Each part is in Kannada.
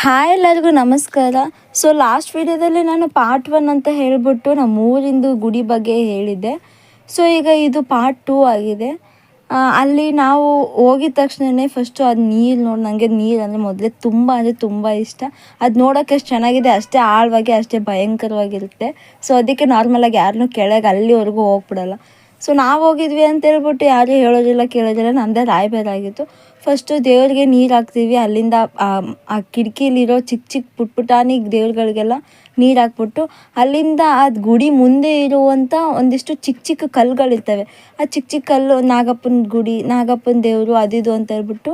ಹಾಯ್ ಎಲ್ಲರಿಗೂ ನಮಸ್ಕಾರ. ಸೊ ಲಾಸ್ಟ್ ವಿಡಿಯೋದಲ್ಲಿ ನಾನು ಪಾರ್ಟ್ 1 ಅಂತ ಹೇಳಿಬಿಟ್ಟು ನಮ್ಮ ಊರಿಂದು ಗುಡಿ ಬಗ್ಗೆ ಹೇಳಿದ್ದೆ. ಸೊ ಈಗ ಇದು ಪಾರ್ಟ್ 2 ಆಗಿದೆ. ಅಲ್ಲಿ ನಾವು ಹೋಗಿದ ತಕ್ಷಣವೇ ಫಸ್ಟು ಅದು ನೀರು ನೋಡಿ ನನಗೆ ನೀರು ಅಂದರೆ ಮೊದಲೇ ಅಂದರೆ ತುಂಬ ಇಷ್ಟ. ಅದು ನೋಡೋಕ್ಕೆ ಎಷ್ಟು ಚೆನ್ನಾಗಿದೆ ಅಷ್ಟೇ ಆಳವಾಗಿ ಅಷ್ಟೇ ಭಯಂಕರವಾಗಿರುತ್ತೆ. ಸೊ ಅದಕ್ಕೆ ನಾರ್ಮಲಾಗಿ ಯಾರನ್ನೂ ಕೆಳಗೆ ಅಲ್ಲಿವರೆಗೂ ಹೋಗ್ಬಿಡಲ್ಲ. ಸೊ ನಾವು ಹೋಗಿದ್ವಿ ಅಂತ ಹೇಳ್ಬಿಟ್ಟು ಯಾರೂ ಹೇಳೋದಿಲ್ಲ ಕೇಳೋದಿಲ್ಲ, ನಮ್ಮದೇ ರಾಯಬೇರಾಗಿತ್ತು. ಫಸ್ಟು ದೇವ್ರಿಗೆ ನೀರು ಹಾಕ್ತೀವಿ, ಅಲ್ಲಿಂದ ಆ ಕಿಟಕಿಲಿರೋ ಚಿಕ್ಕ ಚಿಕ್ಕ ಪುಟ್ಟಾಣಿ ದೇವ್ರುಗಳಿಗೆಲ್ಲ ನೀರು ಹಾಕ್ಬಿಟ್ಟು ಅಲ್ಲಿಂದ ಅದು ಗುಡಿ ಮುಂದೆ ಇರುವಂಥ ಒಂದಿಷ್ಟು ಚಿಕ್ಕ ಚಿಕ್ಕ ಕಲ್ಲುಗಳಿರ್ತವೆ. ಆ ಚಿಕ್ಕ ಚಿಕ್ಕ ಕಲ್ಲು ನಾಗಪ್ಪನ ಗುಡಿ, ನಾಗಪ್ಪನ ದೇವರು ಅದಿದು ಅಂತ ಹೇಳ್ಬಿಟ್ಟು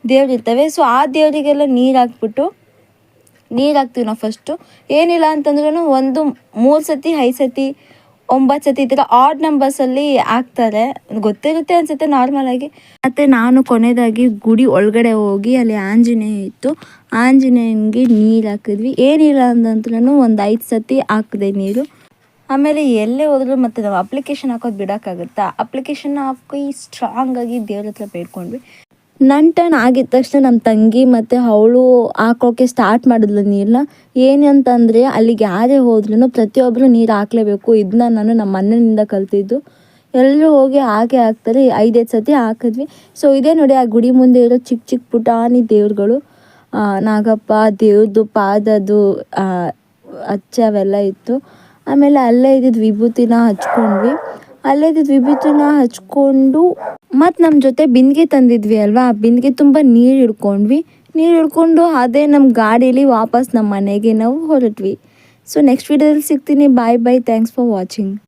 ದೇವ್ರಿರ್ತವೆ. ಸೊ ಆ ದೇವರಿಗೆಲ್ಲ ನೀರು ಹಾಕ್ತೀವಿ ನಾವು ಫಸ್ಟು. ಏನಿಲ್ಲ ಅಂತಂದ್ರೂ ಒಂದು 3 ಸತಿ 5 ಸತಿ 9 ಸತಿ ಈ ಥರ ಆಡ್ ನಂಬರ್ಸಲ್ಲಿ ಹಾಕ್ತಾರೆ, ಗೊತ್ತಿರುತ್ತೆ ಅನಿಸುತ್ತೆ ನಾರ್ಮಲಾಗಿ. ಮತ್ತು ನಾನು ಕೊನೆಯದಾಗಿ ಗುಡಿ ಒಳಗಡೆ ಹೋಗಿ ಅಲ್ಲಿ ಆಂಜನೇಯ ಇತ್ತು, ಆಂಜನೇಯನಿಗೆ ನೀರು ಹಾಕಿದ್ವಿ. ಏನಿಲ್ಲ ಅಂತಂದ್ರೂ ಒಂದು 5 ಸತಿ ಹಾಕಿದೆ ನೀರು. ಆಮೇಲೆ ಎಲ್ಲೇ ಹೋದ್ರು ಮತ್ತು ನಾವು ಅಪ್ಲಿಕೇಶನ್ ಹಾಕೋದು ಬಿಡೋಕ್ಕಾಗುತ್ತಾ, ಅಪ್ಲಿಕೇಶನ್ ಹಾಕಿ ಸ್ಟ್ರಾಂಗಾಗಿ ದೇವ್ರ ಹತ್ರ ಬೇಡ್ಕೊಂಡ್ವಿ. ನನ್ನ ಟರ್ನ್ ಆಗಿದ ತಕ್ಷಣ ನಮ್ಮ ತಂಗಿ ಮತ್ತು ಅವಳು ಹಾಕೋಕ್ಕೆ ಸ್ಟಾರ್ಟ್ ಮಾಡಿದ್ಲು ನೀರನ್ನ. ಏನಂತಂದರೆ ಅಲ್ಲಿಗೆ ಯಾರೇ ಹೋದ್ರೂ ಪ್ರತಿಯೊಬ್ಬರು ನೀರು ಹಾಕಲೇಬೇಕು. ಇದನ್ನ ನಾನು ನಮ್ಮ ಅಣ್ಣನಿಂದ ಕಲ್ತಿದ್ದು. ಎಲ್ಲರೂ ಹೋಗಿ ಹಾಕ್ತಾರೆ. 5 ಸತಿ ಹಾಕಿದ್ವಿ. ಸೊ ಇದೇ ನೋಡಿ ಆ ಗುಡಿ ಮುಂದೆ ಇರೋ ಚಿಕ್ಕ ಚಿಕ್ಕ ಪುಟಾಣಿ ದೇವ್ರುಗಳು, ನಾಗಪ್ಪ ದೇವ್ರದ್ದು ಪಾದದ್ದು ಅಚ್ಚೆ ಅವೆಲ್ಲ ಇತ್ತು. ಆಮೇಲೆ ಅಲ್ಲೇ ಇದ್ದಿದ್ದು ವಿಭೂತಿನ ಹಚ್ಕೊಂಡ್ವಿ. ಹಚ್ಕೊಂಡು ಮತ್ತು ನಮ್ಮ ಜೊತೆ ಬಿಂದಿಗೆ ತಂದಿದ್ವಿ ಅಲ್ವಾ, ಆ ಬಿಂದಿಗೆ ತುಂಬ ನೀರು ಹಿಡ್ಕೊಂಡು ಅದೇ ನಮ್ಮ ಗಾಡೀಲಿ ವಾಪಸ್ ನಮ್ಮ ಮನೆಗೆ ನಾವು ಹೊರಟ್ವಿ. ಸೊ ನೆಕ್ಸ್ಟ್ ವೀಡಿಯೋದಲ್ಲಿ ಸಿಗ್ತೀನಿ. Bye bye. Thanks for watching.